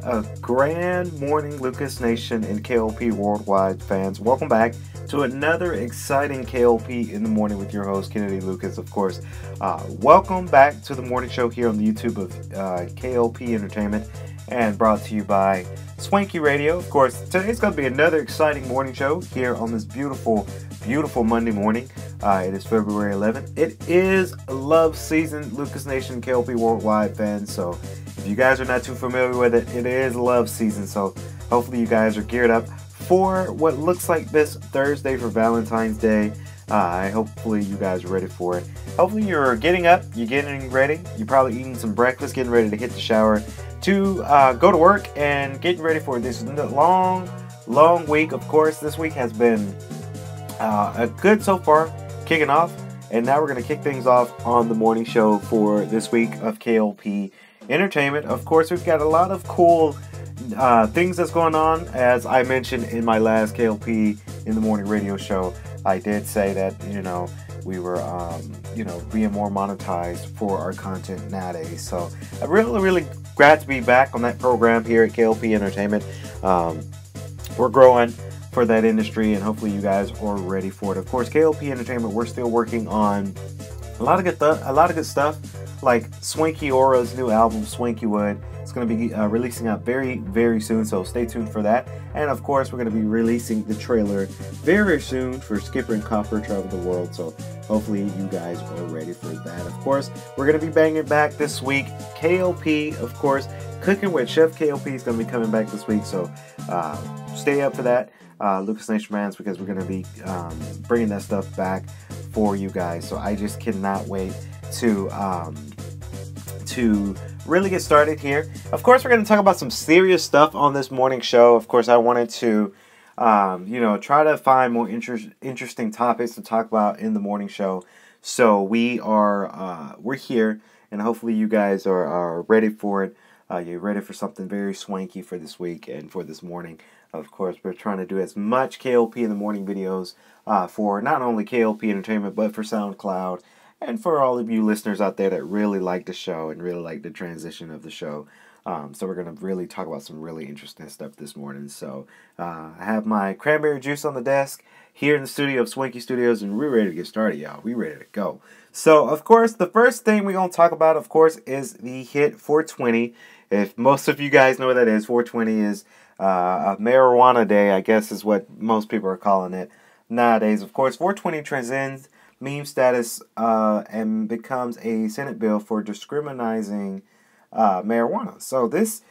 A grand morning, Lucas Nation and K.L.P Worldwide fans. Welcome back to another exciting K.L.P in the Morning with your host, Kennedy Lucas, of course. Welcome back to the morning show here on the YouTube of K.L.P Entertainment and brought to you by Swanky Radio. Of course, today's going to be another exciting morning show here on this beautiful, beautiful Monday morning. It is February 11th. It is love season, Lucas Nation, K.L.P Worldwide fans, so if you guys are not too familiar with it, it is love season, so hopefully you guys are geared up for what looks like this Thursday for Valentine's Day. Hopefully you guys are ready for it. Hopefully you're getting up, you're getting ready, you're probably eating some breakfast, getting ready to hit the shower, to go to work and getting ready for this long week. Of course, this week has been a good so far, kicking off, and now we're going to kick things off on the morning show for this week of K.L.P Entertainment. Of course, we've got a lot of cool things that's going on. As I mentioned in my last K.L.P in the Morning radio show, I did say that, we were, being more monetized for our content nowadays. So I'm really glad to be back on that program here at K.L.P Entertainment. We're growing for that industry, and hopefully you guys are ready for it. Of course, K.L.P Entertainment, we're still working on a lot of good stuff, like Swanky Aura's new album, Swankywood. It's going to be releasing out very soon, so stay tuned for that. And of course, we're going to be releasing the trailer very soon for Skipper and Copper Travel the World, so hopefully you guys are ready for that. Of course, we're going to be banging back this week. K.L.P, of course, Cooking with Chef K.L.P is going to be coming back this week, so stay up for that, Lucas Nation fans, because we're going to be bringing that stuff back for you guys. So I just cannot wait to really get started here. Of course, we're going to talk about some serious stuff on this morning show. Of course, I wanted to try to find more interesting topics to talk about in the morning show. So we're here, and hopefully you guys are ready for it. You're ready for something very swanky for this week and for this morning. Of course, we're trying to do as much K.L.P in the morning videos for not only K.L.P Entertainment, but for SoundCloud, and for all of you listeners out there that really like the show and really like the transition of the show. So we're going to really talk about some really interesting stuff this morning. So I have my cranberry juice on the desk here in the studio of Swanky Studios, and we're ready to get started, y'all. We're ready to go. So, of course, the first thing we're going to talk about, of course, is the hit 420. If most of you guys know what that is, 420 is a marijuana day, I guess is what most people are calling it nowadays. Of course, 420 transcends meme status and becomes a Senate bill for discriminating marijuana. So this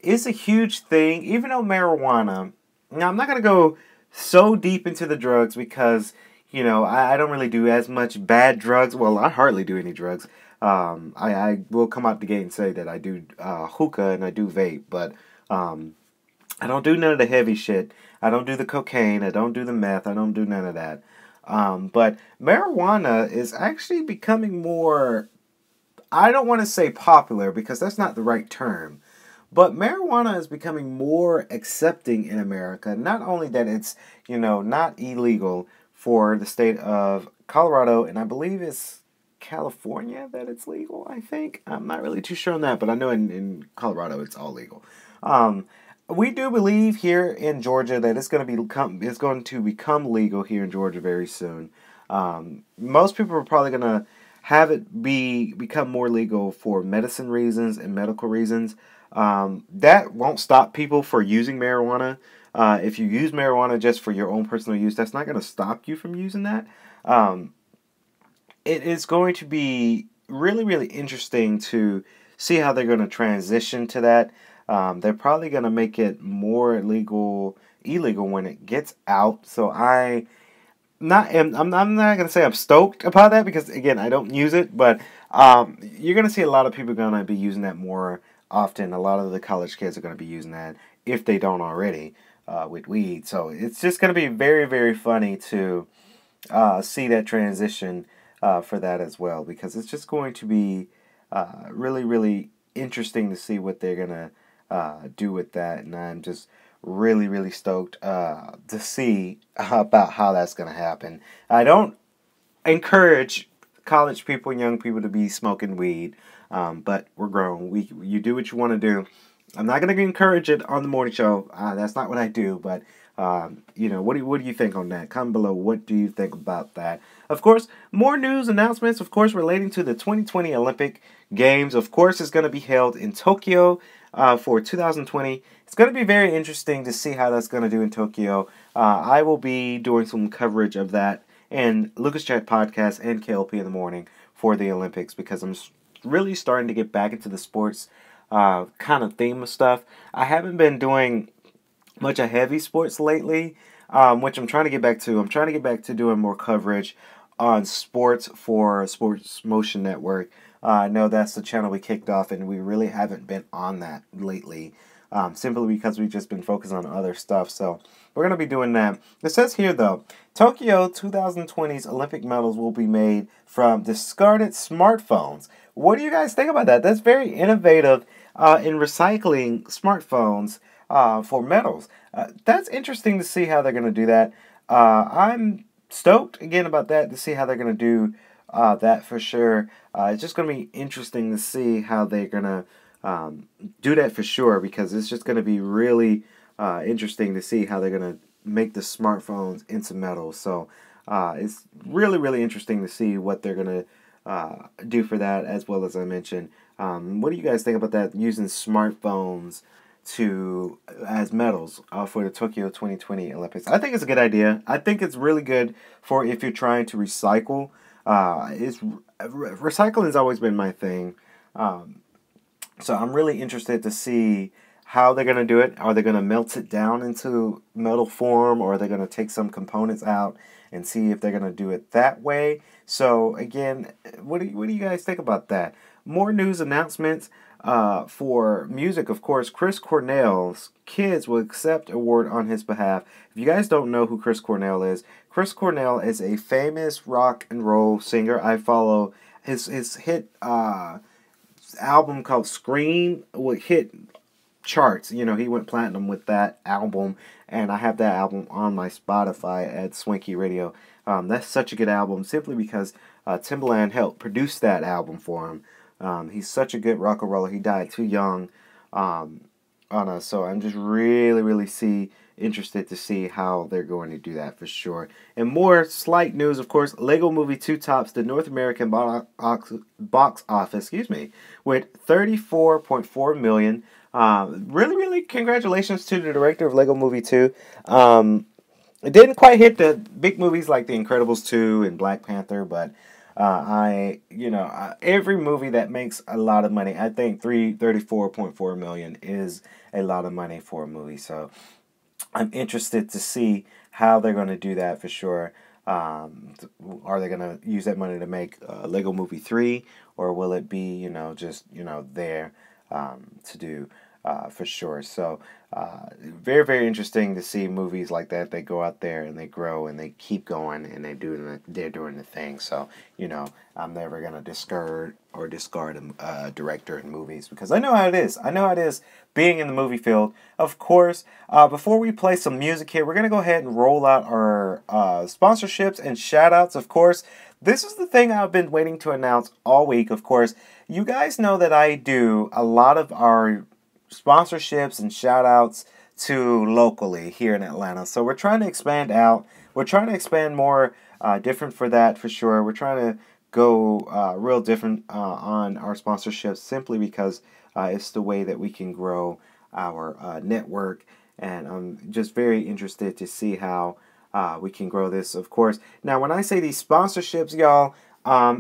is a huge thing, even though marijuana... Now, I'm not going to go so deep into the drugs because, I don't really do as much bad drugs. Well, I hardly do any drugs. I will come out the gate and say that I do hookah and I do vape, but I don't do none of the heavy shit. I don't do the cocaine. I don't do the meth. I don't do none of that. But marijuana is actually becoming more, I don't want to say popular because that's not the right term, but marijuana is becoming more accepting in America. Not only that it's, not illegal for the state of Colorado, and I believe it's California that it's legal, I think. I'm not really too sure on that, but I know in Colorado it's all legal. We do believe here in Georgia that it's going to become legal here in Georgia very soon. Most people are probably going to have it become more legal for medicine reasons and medical reasons. That won't stop people for using marijuana. If you use marijuana just for your own personal use, that's not going to stop you from using that. It is going to be really interesting to see how they're going to transition to that. They're probably going to make it more illegal when it gets out. So I'm not going to say I'm stoked about that because, again, I don't use it. But you're going to see a lot of people going to be using that more often. A lot of the college kids are going to be using that if they don't already with weed. So it's just going to be very funny to see that transition for that as well, because it's just going to be really interesting to see what they're going to do with that, and I'm just really stoked to see about how that's going to happen. I don't encourage college people and young people to be smoking weed, but we're grown. You do what you want to do. I'm not going to encourage it on the morning show. That's not what I do, but you know, what do you think on that? Comment below. What do you think about that? Of course, more news announcements, of course, relating to the 2020 Olympic Games. Of course, it's going to be held in Tokyo for 2020. It's going to be very interesting to see how that's going to do in Tokyo. I will be doing some coverage of that and Lucas Chat Podcast and K.L.P In The Morning for the Olympics, because I'm really starting to get back into the sports kind of theme of stuff. I haven't been doing much of heavy sports lately, which I'm trying to get back to. I'm trying to get back to doing more coverage on sports for Sports Motion Network. I know that's the channel we kicked off, and we really haven't been on that lately, simply because we've just been focused on other stuff. So we're going to be doing that. It says here, though, Tokyo 2020's Olympic medals will be made from discarded smartphones. What do you guys think about that? That's very innovative in recycling smartphones for medals. That's interesting to see how they're going to do that. I'm stoked again about that, to see how they're going to do that for sure. It's just going to be interesting to see how they're going to do that for sure, because it's just going to be really interesting to see how they're going to make the smartphones into metals. So it's really, really interesting to see what they're going to do for that, as well as I mentioned. What do you guys think about that, using smartphones as medals for the Tokyo 2020 Olympics? I think it's a good idea. I think it's really good for if you're trying to recycle. Recycling has always been my thing. So I'm really interested to see how they're going to do it. Are they going to melt it down into metal form, or are they going to take some components out and see if they're going to do it that way? So again, what do you guys think about that? More news announcements for music. Of course, Chris Cornell's kids will accept award on his behalf. If you guys don't know who Chris Cornell is a famous rock and roll singer. I follow his hit album called Scream would hit charts. You know, he went platinum with that album, and I have that album on my Spotify at Swanky Radio. That's such a good album, simply because Timbaland helped produce that album for him. He's such a good rock and roller. He died too young on us, so I'm just really interested to see how they're going to do that for sure. And more slight news, of course, Lego Movie 2 tops the North American box office, with $34.4 million. Really congratulations to the director of Lego Movie 2. It didn't quite hit the big movies like The Incredibles 2 and Black Panther, but every movie that makes a lot of money, I think $34.4 million is a lot of money for a movie. So I'm interested to see how they're going to do that for sure. Are they going to use that money to make Lego Movie 3, or will it be, just, there to do for sure? So very interesting to see movies like that. They go out there and they grow and they keep going, and they're doing the thing. So I'm never gonna discard a director in movies, because I know how it is. I know how it is being in the movie field. Of course, before we play some music here, we're gonna go ahead and roll out our sponsorships and shoutouts. Of course, this is the thing I've been waiting to announce all week. Of course, you guys know that I do a lot of our sponsorships and shoutouts to locally here in Atlanta. So we're trying to expand out. We're trying to expand more different for that for sure. We're trying to go real different on our sponsorships, simply because it's the way that we can grow our network. And I'm just very interested to see how we can grow this, of course. Now, when I say these sponsorships, y'all,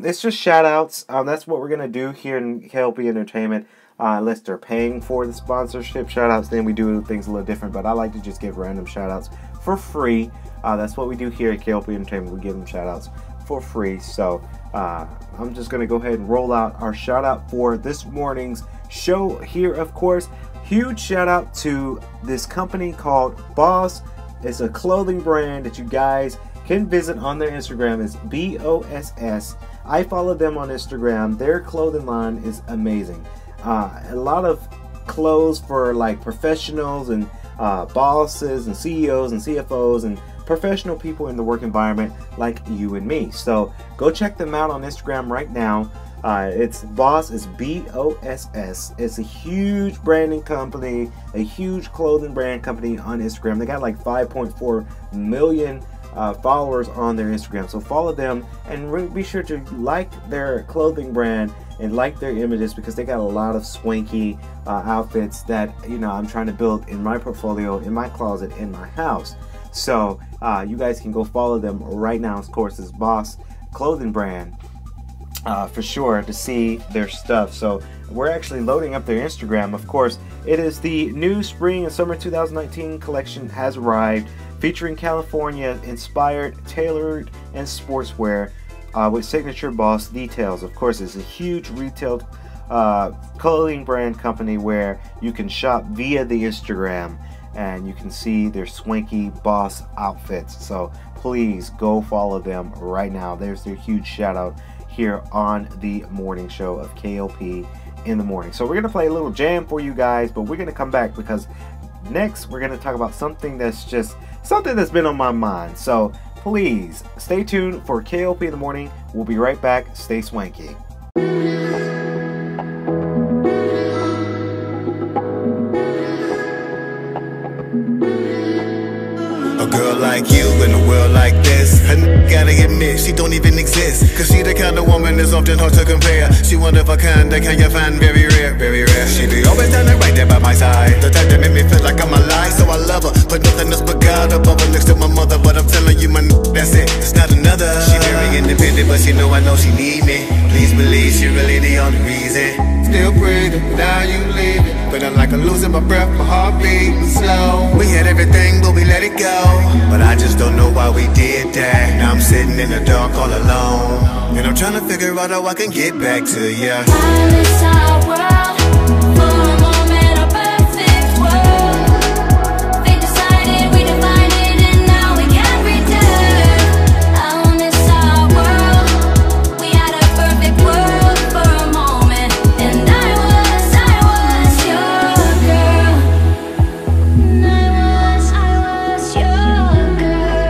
it's just shoutouts. That's what we're going to do here in K.L.P Entertainment. Unless they're paying for the sponsorship shoutouts, then we do things a little different. But I like to just give random shoutouts for free. That's what we do here at K.L.P Entertainment. We give them shoutouts for free. So I'm just going to go ahead and roll out our shoutout for this morning's show here, of course. Huge shout out to this company called Boss. It's a clothing brand that you guys can visit on their Instagram. It's BOSS. I follow them on Instagram. Their clothing line is amazing. A lot of clothes for like professionals and bosses and CEOs and CFOs and professional people in the work environment like you and me. So go check them out on Instagram right now. It's Boss, it's BOSS. It's a huge branding company, a huge clothing brand company on Instagram. They got like 5.4 million followers on their Instagram. So follow them and be sure to like their clothing brand and like their images, because they got a lot of swanky outfits that, you know, I'm trying to build in my portfolio, in my closet, in my house. So you guys can go follow them right now. Of course, it's Boss Clothing Brand for sure, to see their stuff. So we're actually loading up their Instagram. Of course, it is the new spring and summer 2019 collection has arrived, featuring California inspired, tailored, and sportswear with signature Boss details. Of course, it's a huge retail clothing brand company where you can shop via the Instagram and you can see their swanky Boss outfits. So please go follow them right now. There's their huge shout out here on the morning show of K.L.P in the morning. So we're gonna play a little jam for you guys, but we're gonna come back because next we're gonna talk about something that's been on my mind. So please stay tuned for K.L.P in the morning. We'll be right back. Stay swanky. A girl like you in a world like this, I gotta admit she don't even exist. Cause she the kind of woman that's often hard to compare. She one of a kind that can you find very rare, very rare. She be always standing right there by my side, the type that make me feel like I'm alive. So I love her, but nothing else but God above her, next to my mother. But I'm telling you, that's it, it's not another. She very independent, but she know I know she need me. Please believe she really the only reason. Still breathing, now you leaving, but I'm like I'm losing my breath, my heart beating slow. We had everything, but we let it go. But I just don't know why we did that. Now I'm sitting in the dark all alone, and I'm trying to figure out how I can get back to you. I miss our world, for a moment a perfect world. They decided, we divided, and now we can't return. I miss our world, we had a perfect world for a moment, and I was your girl. And I was your girl.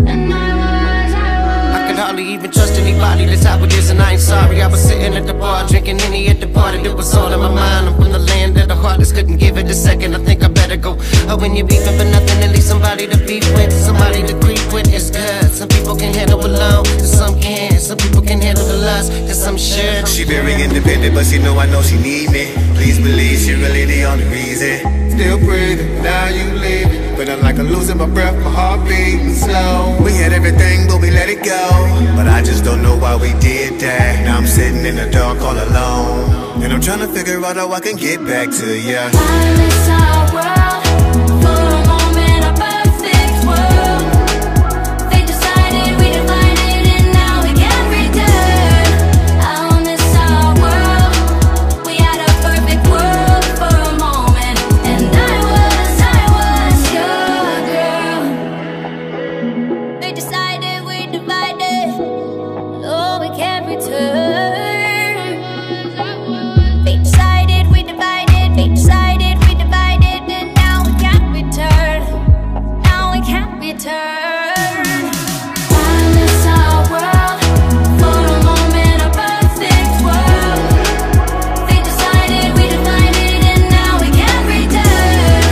And I could hardly even trust anybody, that's how it is, and I ain't sorry. I was sitting at the bar, drinking any at the party. It was all in my mind, I'm from the land of the heartless. Couldn't give it a second, I think I better go. Oh, when you're beefing for nothing, at least somebody to beef with, somebody to creep with is good. Some people can handle alone, some can't. Some people can handle the lust, cause I'm sure she very independent, but she know I know she need me. Please believe she really the only reason. Still breathing, now you leaving, but I'm like I'm losing my breath, my heart beating slow. We had everything, but we let it go. But I just don't know why we did that. Now I'm sitting in the dark all alone, and I'm trying to figure out how I can get back to you. I miss our world, for a moment a perfect world. They decided, we divided, and now we can't return. I miss our world, we had a perfect world for a moment, and I was your girl. They decided, we divided, oh, we can't return. They decided, we divided, they decided, we divided, and now we can't return. Now we can't return. I miss our world, for a moment a perfect world. They decided, we divided, and now we can't return.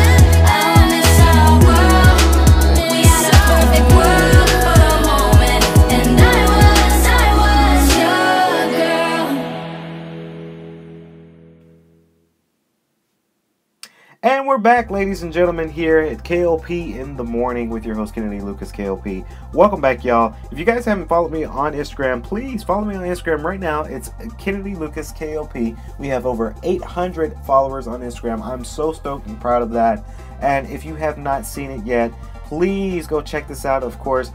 I miss our world, we had a perfect world for a moment, and I was your girl. And we're back, ladies and gentlemen, here at K.L.P in the morning with your host Kennedy Lucas K.L.P. Welcome back, y'all. If you guys haven't followed me on Instagram, please follow me on Instagram right now. It's Kennedy Lucas K.L.P. We have over 800 followers on Instagram. I'm so stoked and proud of that. And if you have not seen it yet, please go check this out. Of course,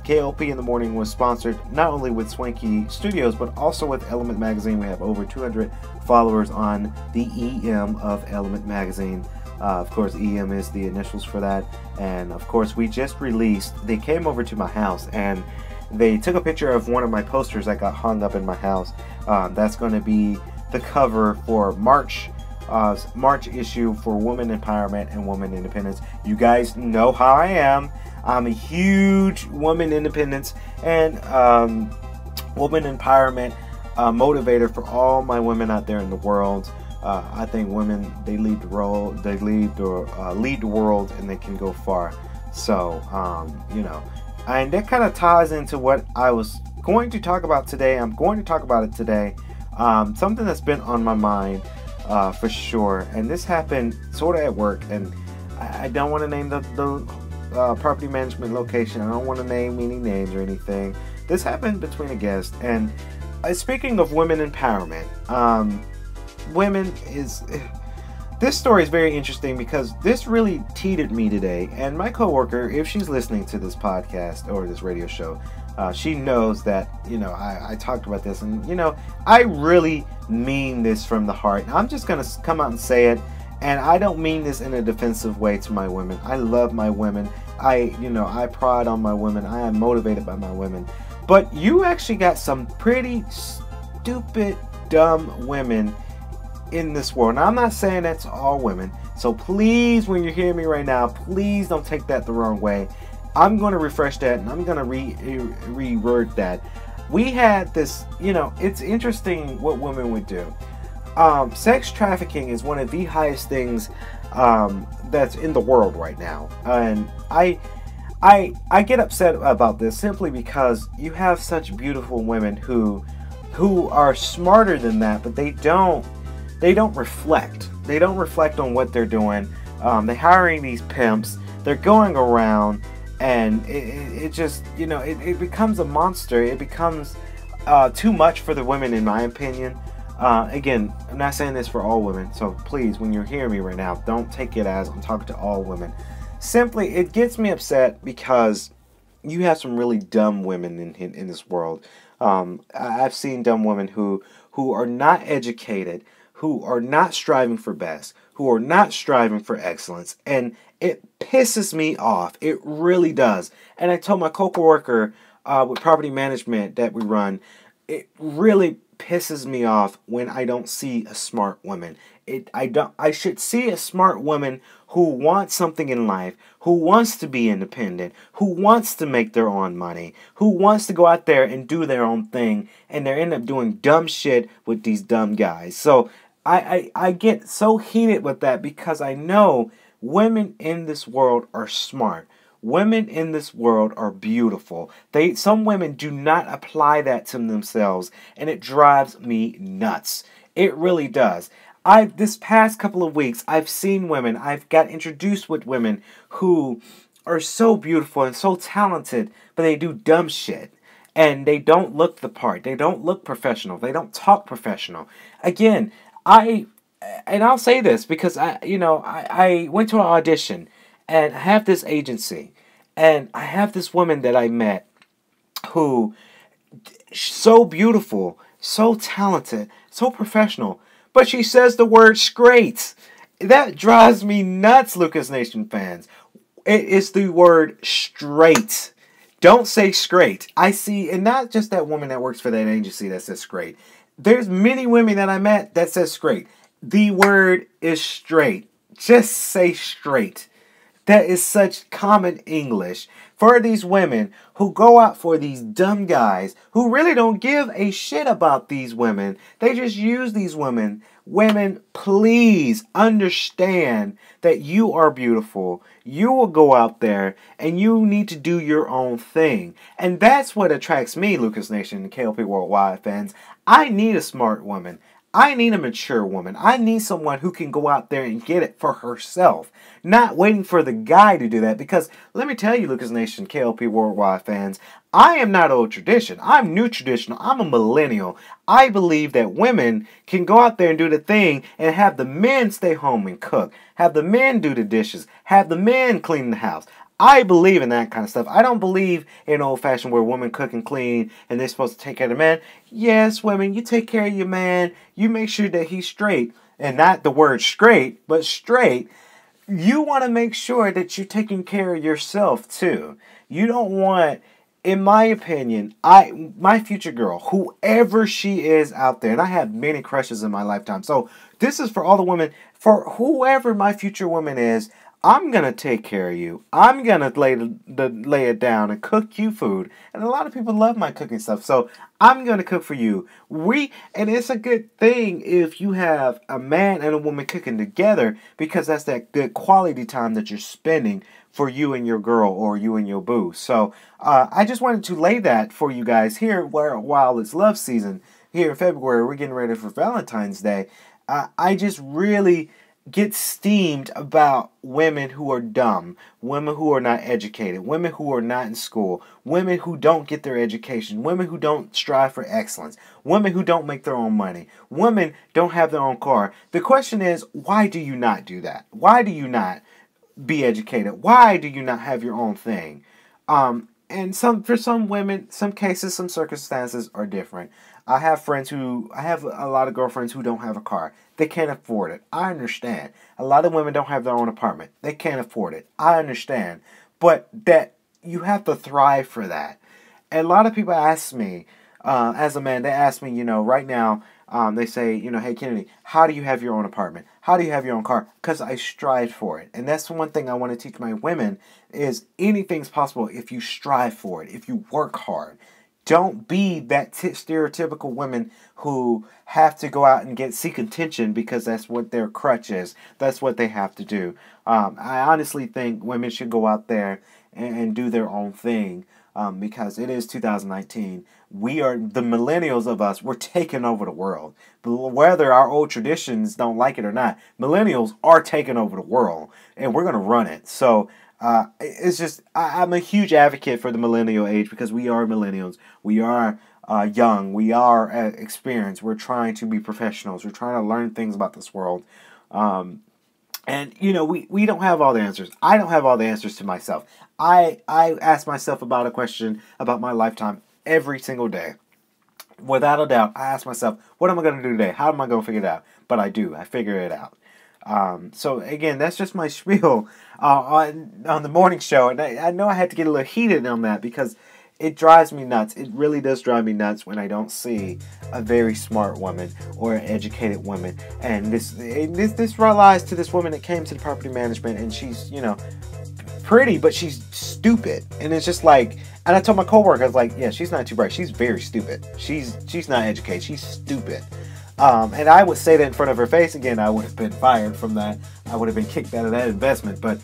K.L.P in the morning was sponsored not only with Swanky Studios, but also with Element Magazine. We have over 200 followers on the EM of Element Magazine. Of course, EM is the initials for that. And of course, we just released, they came over to my house and they took a picture of one of my posters that got hung up in my house. That's going to be the cover for March issue for women empowerment and women independence. You guys know how I am. I'm a huge woman independence and woman empowerment motivator for all my women out there in the world. I think women, they lead the role, they lead the world, and they can go far. So, you know, and that kind of ties into what I was going to talk about today. I'm going to talk about it today. Something that's been on my mind for sure. And this happened sort of at work, and I don't want to name the property management location. I don't want to name any names or anything. This happened between a guest, and speaking of women empowerment, this story is very interesting because this really teetered me today. And my coworker, if she's listening to this podcast or this radio show, she knows that, you know, I talked about this, and, you know, I really mean this from the heart. I'm just going to come out and say it, and I don't mean this in a defensive way to my women. I love my women. I pride on my women. I am motivated by my women. But you actually got some pretty stupid, dumb women in this world. Now, I'm not saying that's all women, so please, when you hear me right now, please don't take that the wrong way. I'm going to refresh that, and I'm going to reword that. We had this, you know, it's interesting what women would do. Sex trafficking is one of the highest things that's in the world right now, and I get upset about this simply because you have such beautiful women who are smarter than that, but they don't reflect. They don't reflect on what they're doing. They're hiring these pimps. They're going around, and it just, you know, it becomes a monster. It becomes too much for the women, in my opinion. Again, I'm not saying this for all women, so please, when you're hearing me right now, don't take it as I'm talking to all women. Simply, it gets me upset because you have some really dumb women in this world. I've seen dumb women who are not educated, who are not striving for best, who are not striving for excellence, and it pisses me off. It really does. And I told my co-worker with property management that we run, it really pisses me off when I don't see a smart woman. I should see a smart woman who wants something in life, who wants to be independent, who wants to make their own money, who wants to go out there and do their own thing, and they end up doing dumb shit with these dumb guys. So I get so heated with that because I know women in this world are smart. Women in this world are beautiful. Some women do not apply that to themselves, and it drives me nuts. It really does. This past couple of weeks, I've seen women, I've got introduced with women who are so beautiful and so talented, but they do dumb shit. And they don't look the part. They don't look professional. They don't talk professional. Again, I'll say this because I went to an audition, and I have this agency, and I have this woman that I met who so beautiful, so talented, so professional, but she says the word straight. That drives me nuts, Lucas Nation fans. It is the word straight. Don't say straight. I see, and not just that woman that works for that agency that says straight. There's many women that I met that says straight. The word is straight. Just say straight. That is such common English for these women who go out for these dumb guys who really don't give a shit about these women. They just use these women. Women, please understand that you are beautiful. You will go out there and you need to do your own thing. And that's what attracts me, Lucas Nation and K.L.P Worldwide fans. I need a smart woman. I need a mature woman. I need someone who can go out there and get it for herself. Not waiting for the guy to do that. Because let me tell you, Lucas Nation, K.L.P Worldwide fans, I am not old tradition. I'm new traditional. I'm a millennial. I believe that women can go out there and do the thing and have the men stay home and cook. Have the men do the dishes. Have the men clean the house. I believe in that kind of stuff. I don't believe in old-fashioned where women cook and clean and they're supposed to take care of the man. Yes, women, you take care of your man. You make sure that he's straight. And not the word straight, but straight. You want to make sure that you're taking care of yourself, too. You don't want, in my opinion, my future girl, whoever she is out there, and I have many crushes in my lifetime. So this is for all the women. For whoever my future woman is, I'm going to take care of you. I'm going to lay it down and cook you food. And a lot of people love my cooking stuff. So I'm going to cook for you. And it's a good thing if you have a man and a woman cooking together, because that's that good quality time that you're spending for you and your girl or you and your boo. So I just wanted to lay that for you guys here while it's love season. Here in February, we're getting ready for Valentine's Day. I just really get steamed about women who are dumb, women who are not educated, women who are not in school, women who don't get their education, women who don't strive for excellence, women who don't make their own money, women don't have their own car. The question is, why do you not do that? Why do you not be educated? Why do you not have your own thing? And for some women, some cases, some circumstances are different. I have a lot of girlfriends who don't have a car. They can't afford it. I understand. A lot of women don't have their own apartment. They can't afford it. I understand. But that you have to thrive for that. And a lot of people ask me, as a man, they ask me, right now, they say, hey, Kennedy, how do you have your own apartment? How do you have your own car? Because I strive for it. And that's one thing I want to teach my women is anything's possible if you strive for it, if you work hard. Don't be that stereotypical women who have to go out and seek attention because that's what their crutch is. That's what they have to do. I honestly think women should go out there and do their own thing because it is 2019. We are, the millennials of us, we're taking over the world. But whether our old traditions don't like it or not, millennials are taking over the world and we're going to run it. So it's just, I'm a huge advocate for the millennial age because we are millennials. We are young. We are experienced. We're trying to be professionals. We're trying to learn things about this world. And, we don't have all the answers. I don't have all the answers to myself. I ask myself about a question about my lifetime every single day. Without a doubt, I ask myself, what am I going to do today? How am I going to figure it out? But I do. I figure it out. So again, that's just my spiel on the morning show, and I know I had to get a little heated on that because it drives me nuts. It really does drive me nuts when I don't see a very smart woman or an educated woman. And this relies to this woman that came to the property management, and she's pretty, but she's stupid. And it's just like, and I told my coworker, I was like, yeah, she's not too bright. She's very stupid. She's not educated. She's stupid. And I would say that in front of her face again, I would have been fired from that. I would have been kicked out of that investment. But,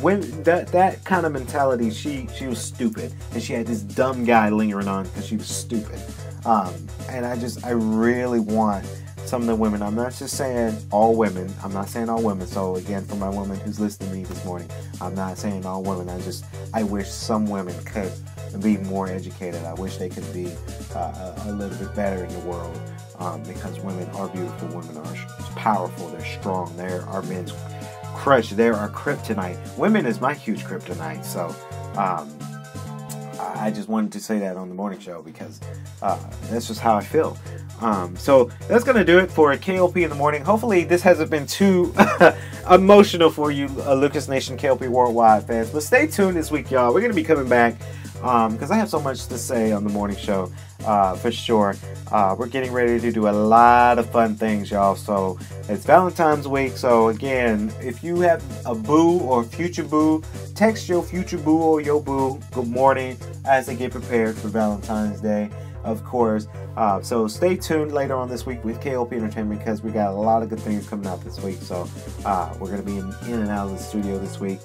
when that kind of mentality, she was stupid. And she had this dumb guy lingering on because she was stupid. And I really want some of the women, I'm not just saying all women, I'm not saying all women. So again, for my woman who's listening to me this morning, I'm not saying all women. I wish some women could be more educated. I wish they could be a little bit better in the world. Because women are beautiful, women are powerful, they're strong, they're our men's crutch, they're our kryptonite. Women is my huge kryptonite, so I just wanted to say that on the morning show because that's just how I feel. So that's going to do it for K.L.P in the morning. Hopefully this hasn't been too emotional for you, Lucas Nation, K.L.P Worldwide fans, but stay tuned this week, y'all. We're going to be coming back because I have so much to say on the morning show. For sure. We're getting ready to do a lot of fun things, y'all. So it's Valentine's week. So again, if you have a boo or future boo, text your future boo or your boo good morning as they get prepared for Valentine's Day, of course. So stay tuned later on this week with K.L.P Entertainment because we got a lot of good things coming out this week. So we're going to be in and out of the studio this week.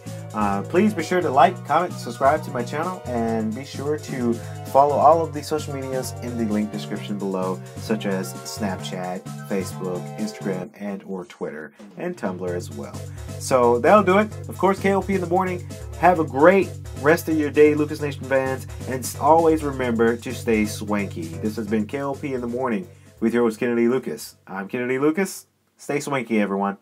Please be sure to like, comment, subscribe to my channel, and be sure to follow all of the social medias in the link description below, such as Snapchat, Facebook, Instagram, and or Twitter, and Tumblr as well. So that'll do it. Of course, K.L.P in the morning. Have a great rest of your day, Lucas Nation fans, and always remember to stay swanky. This has been K.L.P in the morning with your host, Kennedy Lucas. I'm Kennedy Lucas. Stay swanky, everyone.